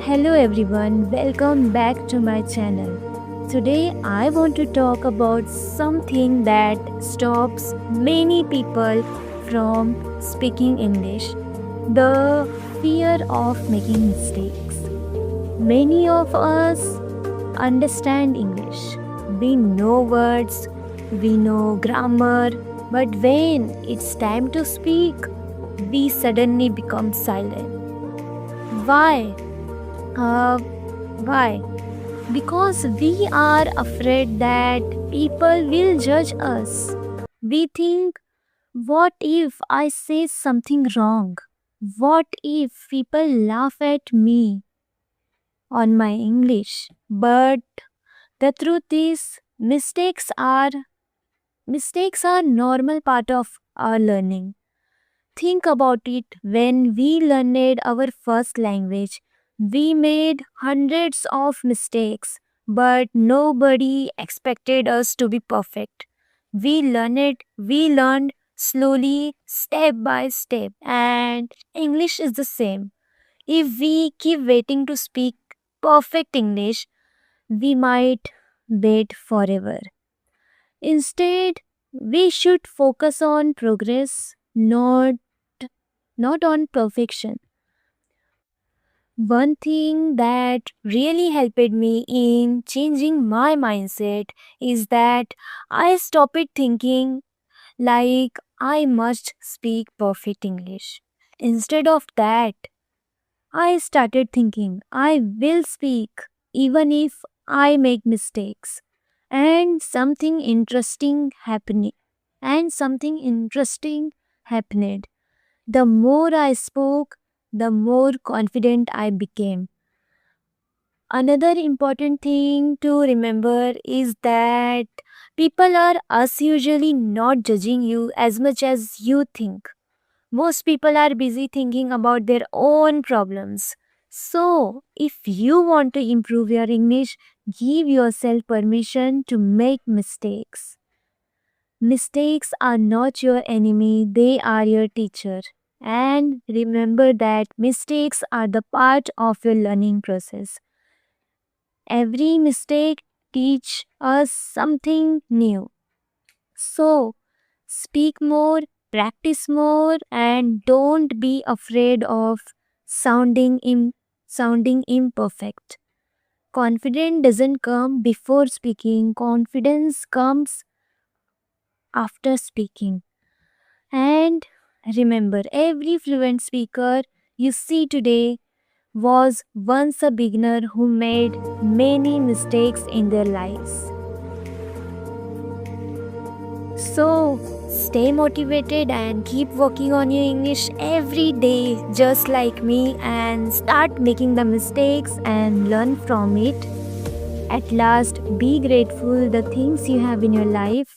Hello everyone, welcome back to my channel. Today I want to talk about something that stops many people from speaking English, the fear of making mistakes. Many of us understand English. We know words, we know grammar, but when it's time to speak, we suddenly become silent. Why? Uh, why? Because we are afraid that people will judge us. We think, what if I say something wrong? What if people laugh at me on my English? But the truth is, mistakes are normal part of our learning. Think about it, when we learned our first language, we made hundreds of mistakes, but nobody expected us to be perfect. We learned slowly, step by step, and English is the same. If we keep waiting to speak perfect English, we might wait forever. Instead, we should focus on progress, not on perfection. One thing that really helped me in changing my mindset is that I stopped thinking like I must speak perfect English. Instead of that, I started thinking I will speak even if I make mistakes. And something interesting happened. The more I spoke, the more confident I became. Another important thing to remember is that people are us usually not judging you as much as you think. Most people are busy thinking about their own problems. So, if you want to improve your English, give yourself permission to make mistakes. Mistakes are not your enemy, they are your teacher. And remember that mistakes are the part of your learning process. Every mistake teach us something new. So, speak more, practice more, and don't be afraid of sounding imperfect. Confidence doesn't come before speaking, confidence comes after speaking. And remember, every fluent speaker you see today was once a beginner who made many mistakes in their lives. So, stay motivated and keep working on your English every day, just like me, and start making the mistakes and learn from it. At last, be grateful the things you have in your life.